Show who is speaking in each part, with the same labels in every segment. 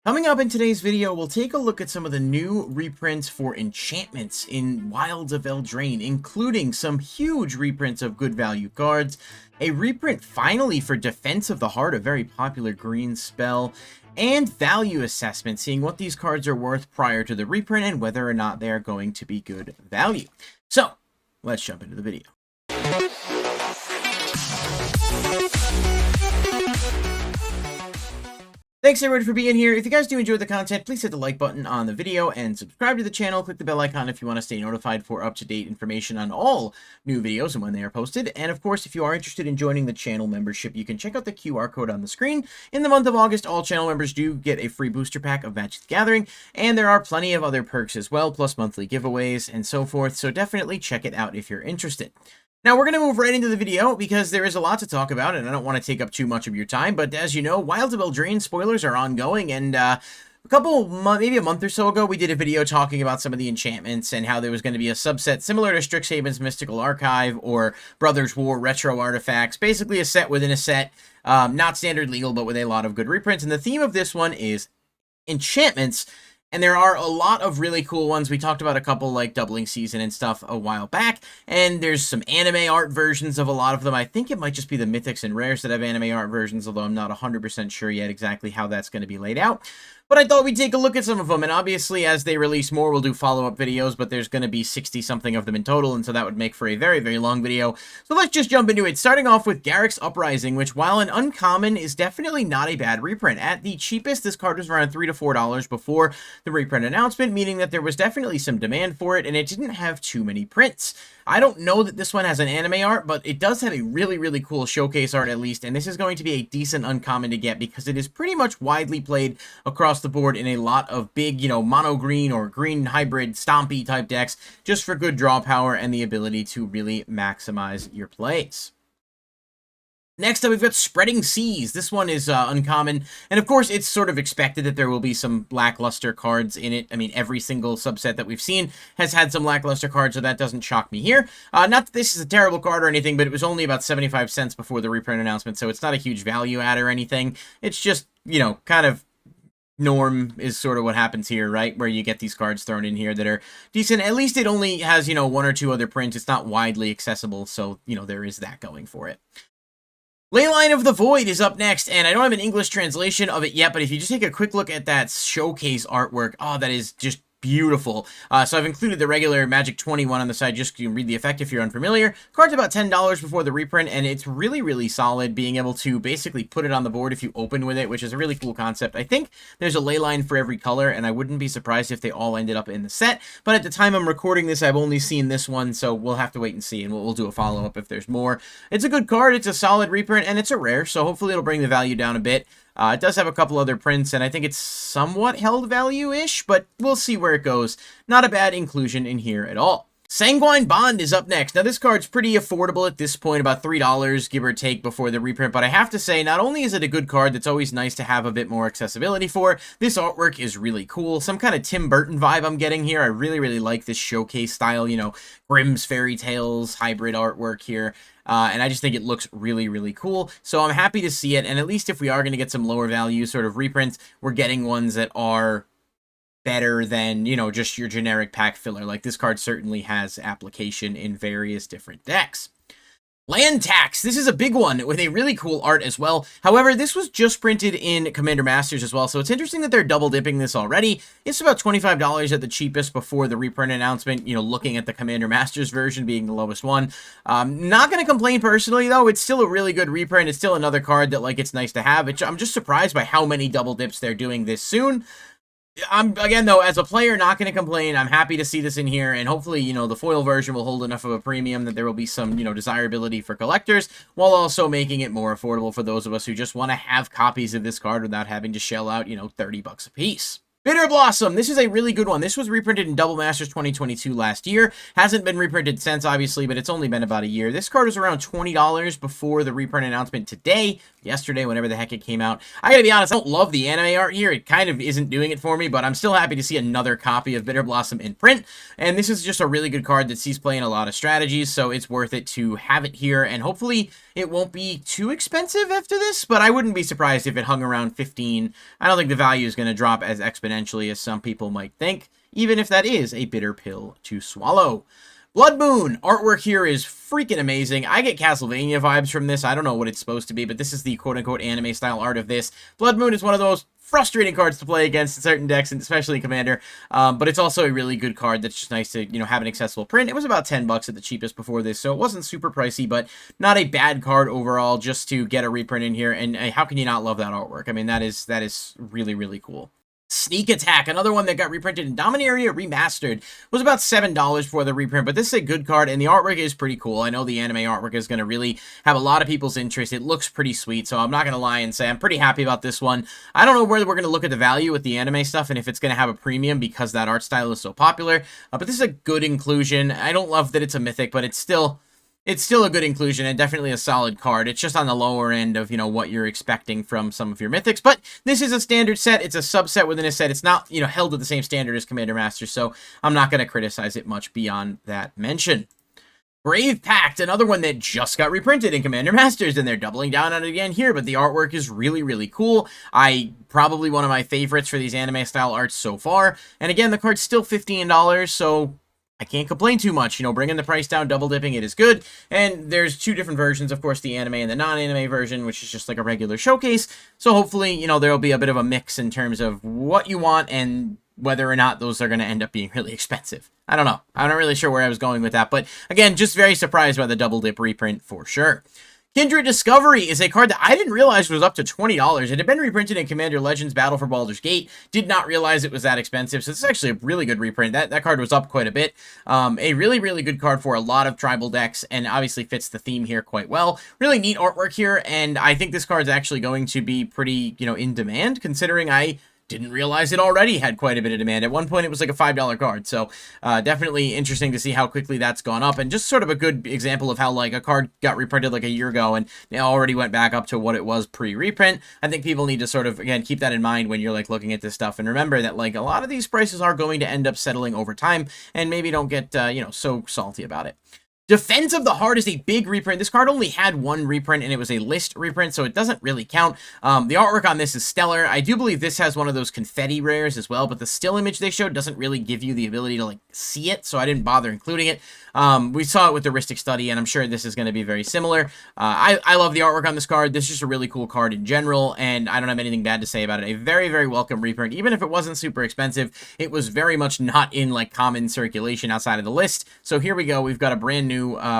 Speaker 1: Coming up in today's video, we'll take a look at some of the new reprints for enchantments in Wilds of Eldraine, including some huge reprints of good value cards, a reprint finally for Defense of the Heart, a very popular green spell, and value assessment, seeing what these cards are worth prior to the reprint and whether or not they are going to be good value. So, let's jump into the video. Thanks everybody for being here. If you guys do enjoy the content, please hit the like button on the video and subscribe to the channel. Click the bell icon if you want to stay notified for up-to-date information on all new videos and when they are posted. And of course, if you are interested in joining the channel membership, you can check out the QR code on the screen. In the month of August, all channel members do get a free booster pack of Magic the Gathering, and there are plenty of other perks as well, plus monthly giveaways and so forth. So definitely check it out if you're interested. Now, we're going to move right into the video because there is a lot to talk about, and I don't want to take up too much of your time, but as you know, Wilds of Eldraine spoilers are ongoing, and maybe a month or so ago, we did a video talking about some of the enchantments and how there was going to be a subset similar to Strixhaven's Mystical Archive or Brothers War Retro Artifacts, basically a set within a set, not standard legal, but with a lot of good reprints, and the theme of this one is enchantments. And there are a lot of really cool ones. We talked about a couple like Doubling Season and stuff a while back. And there's some anime art versions of a lot of them. I think it might just be the Mythics and Rares that have anime art versions, although I'm not 100% sure yet exactly how that's going to be laid out. But I thought we'd take a look at some of them, and obviously as they release more, we'll do follow-up videos, but there's going to be 60-something of them in total, and so that would make for a very, very long video. So let's just jump into it, starting off with Garruk's Uprising, which, while an uncommon, is definitely not a bad reprint. At the cheapest, this card was around $3 to $4 before the reprint announcement, meaning that there was definitely some demand for it, and it didn't have too many prints. I don't know that this one has an anime art, but it does have a really, really cool showcase art at least, and this is going to be a decent uncommon to get because it is pretty much widely played across the board in a lot of big, mono green or green hybrid stompy type decks, just for good draw power and the ability to really maximize your plays. Next up, we've got Spreading Seas. This one is uncommon, and of course, it's sort of expected that there will be some lackluster cards in it. I mean, every single subset that we've seen has had some lackluster cards, so that doesn't shock me here. Not that this is a terrible card or anything, but it was only about 75 cents before the reprint announcement, so it's not a huge value add or anything. It's just, kind of norm is sort of what happens here, right? Where you get these cards thrown in here that are decent. At least it only has, one or two other prints. It's not widely accessible, so, there is that going for it. Leyline of the Void is up next, and I don't have an English translation of it yet, but if you just take a quick look at that showcase artwork, oh, that is just beautiful. So I've included the regular Magic 21 on the side, just so you can read the effect if you're unfamiliar. Card's about $10 before the reprint, and it's really, really solid, being able to basically put it on the board if you open with it, which is a really cool concept. I think there's a ley line for every color, and I wouldn't be surprised if they all ended up in the set, but at the time I'm recording this, I've only seen this one, so we'll have to wait and see, and we'll do a follow-up if there's more. It's a good card, it's a solid reprint, and it's a rare, so hopefully it'll bring the value down a bit. It does have a couple other prints, and I think it's somewhat held value-ish, but we'll see where it goes. Not a bad inclusion in here at all. Sanguine Bond is up next. Now, this card's pretty affordable at this point, about $3, give or take, before the reprint, but I have to say, not only is it a good card that's always nice to have a bit more accessibility for, this artwork is really cool. Some kind of Tim Burton vibe I'm getting here. I really, really like this showcase style, Grimm's Fairy Tales hybrid artwork here. And I just think it looks really, really cool. So I'm happy to see it. And at least if we are going to get some lower value sort of reprints, we're getting ones that are better than, just your generic pack filler. Like, this card certainly has application in various different decks. Land Tax. This is a big one with a really cool art as well. However, this was just printed in Commander Masters as well, so it's interesting that they're double dipping this already. It's about $25 at the cheapest before the reprint announcement, looking at the Commander Masters version being the lowest one. Not going to complain personally, though. It's still a really good reprint. It's still another card that, it's nice to have. I'm just surprised by how many double dips they're doing this soon. I'm, again, though, as a player, not going to complain. I'm happy to see this in here, and hopefully, the foil version will hold enough of a premium that there will be some, desirability for collectors, while also making it more affordable for those of us who just want to have copies of this card without having to shell out, $30 a piece. Bitter Blossom, this is a really good one. This was reprinted in Double Masters 2022 last year. Hasn't been reprinted since, obviously, but it's only been about a year. This card was around $20 before the reprint announcement today, yesterday, whenever the heck it came out. I gotta be honest, I don't love the anime art here. It kind of isn't doing it for me, but I'm still happy to see another copy of Bitter Blossom in print. And this is just a really good card that sees play in a lot of strategies, so it's worth it to have it here. And hopefully it won't be too expensive after this, but I wouldn't be surprised if it hung around 15. I don't think the value is going to drop as exponentially as some people might think, even if that is a bitter pill to swallow. Blood Moon, artwork here is freaking amazing. I get Castlevania vibes from this. I don't know what it's supposed to be, but this is the quote-unquote anime-style art of this. Blood Moon is one of those frustrating cards to play against in certain decks, and especially Commander, but it's also a really good card that's just nice to, have an accessible print. It was about 10 bucks at the cheapest before this, so it wasn't super pricey, but not a bad card overall just to get a reprint in here, and how can you not love that artwork? I mean, that is really, really cool. Sneak Attack, another one that got reprinted in Dominaria Remastered, was about $7 for the reprint, but this is a good card, and the artwork is pretty cool. I know the anime artwork is going to really have a lot of people's interest. It looks pretty sweet, so I'm not going to lie and say I'm pretty happy about this one. I don't know whether we're going to look at the value with the anime stuff and if it's going to have a premium because that art style is so popular, but this is a good inclusion. I don't love that it's a mythic, but it's still a good inclusion and definitely a solid card. It's just on the lower end of, what you're expecting from some of your mythics. But this is a standard set. It's a subset within a set. It's not, held to the same standard as Commander Master, so I'm not going to criticize it much beyond that mention. Brave Pact, another one that just got reprinted in Commander Masters, and they're doubling down on it again here, but the artwork is really, really cool. Probably one of my favorites for these anime-style arts so far. And again, the card's still $15, so I can't complain too much. Bringing the price down, double dipping it is good. And there's two different versions, of course, the anime and the non-anime version, which is just like a regular showcase. So hopefully, there'll be a bit of a mix in terms of what you want and whether or not those are going to end up being really expensive. I don't know. I'm not really sure where I was going with that. But again, just very surprised by the double dip reprint for sure. Kindred Discovery is a card that I didn't realize was up to $20. It had been reprinted in Commander Legends Battle for Baldur's Gate. Did not realize it was that expensive, so this is actually a really good reprint. That card was up quite a bit. A really, really good card for a lot of tribal decks, and obviously fits the theme here quite well. Really neat artwork here, and I think this card's actually going to be pretty, in demand, considering I didn't realize it already had quite a bit of demand. At one point, it was like a $5 card, so definitely interesting to see how quickly that's gone up, and just sort of a good example of how, like, a card got reprinted like a year ago, and it already went back up to what it was pre-reprint. I think people need to sort of, again, keep that in mind when you're, like, looking at this stuff, and remember that, like, a lot of these prices are going to end up settling over time, and maybe don't get, so salty about it. Defense of the Heart is a big reprint. This card only had one reprint, and it was a list reprint, so it doesn't really count. The artwork on this is stellar. I do believe this has one of those confetti rares as well, but the still image they showed doesn't really give you the ability to, like, see it, so I didn't bother including it. We saw it with the Ristic Study, and I'm sure this is going to be very similar. I love the artwork on this card. This is just a really cool card in general, and I don't have anything bad to say about it. A very, very welcome reprint. Even if it wasn't super expensive, it was very much not in, like, common circulation outside of the list. So here we go. We've got a brand new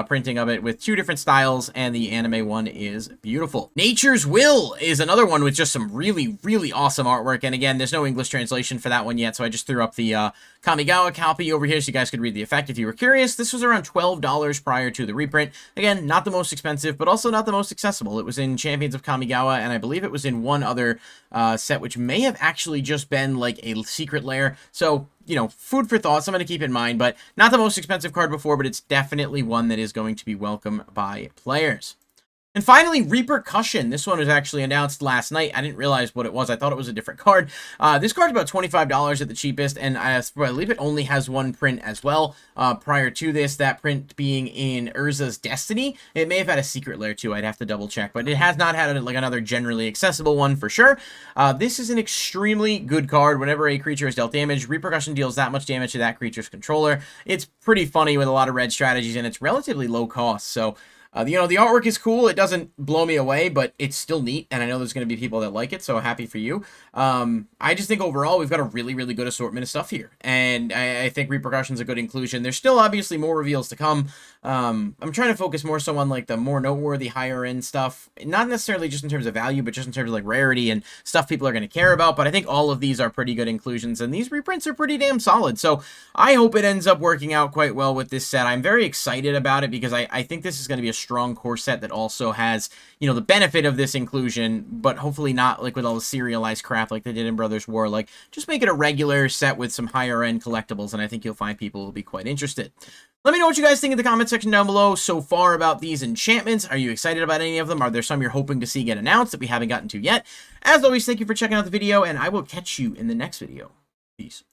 Speaker 1: printing of it with two different styles, and the anime one is beautiful. Nature's Will is another one with just some really, really awesome artwork, and again, there's no English translation for that one yet, so I just threw up the Kamigawa copy over here so you guys could read the effect if you were curious. This was around $12 prior to the reprint. Again, not the most expensive, but also not the most accessible. It was in Champions of Kamigawa, and I believe it was in one other set, which may have actually just been like a secret lair. So, food for thought, something to keep in mind, but not the most expensive card before, but it's definitely one that is going to be welcome by players. And finally, Repercussion. This one was actually announced last night. I didn't realize what it was. I thought it was a different card. This card's about $25 at the cheapest, and I believe it only has one print as well. Prior to this, that print being in Urza's Destiny. It may have had a secret lair too. I'd have to double check, but it has not had like another generally accessible one for sure. This is an extremely good card. Whenever a creature is dealt damage, Repercussion deals that much damage to that creature's controller. It's pretty funny with a lot of red strategies, and it's relatively low cost, so the artwork is cool. It doesn't blow me away, but it's still neat, and I know there's going to be people that like it, so happy for you. I just think overall we've got a really, really good assortment of stuff here, and I think Repercussion's a good inclusion. There's still obviously more reveals to come. I'm trying to focus more so on, like, the more noteworthy, higher-end stuff, not necessarily just in terms of value, but just in terms of, like, rarity and stuff people are going to care about, but I think all of these are pretty good inclusions, and these reprints are pretty damn solid, so I hope it ends up working out quite well with this set. I'm very excited about it because I think this is going to be a strong core set that also has, you know, the benefit of this inclusion, but hopefully not like with all the serialized crap like they did in Brothers War. Like, just make it a regular set with some higher end collectibles, and I think you'll find people will be quite interested. Let me know what you guys think in the comment section down below so far about these enchantments. Are you excited about any of them? Are there some you're hoping to see get announced that we haven't gotten to yet? As always, thank you for checking out the video, and I will catch you in the next video. Peace.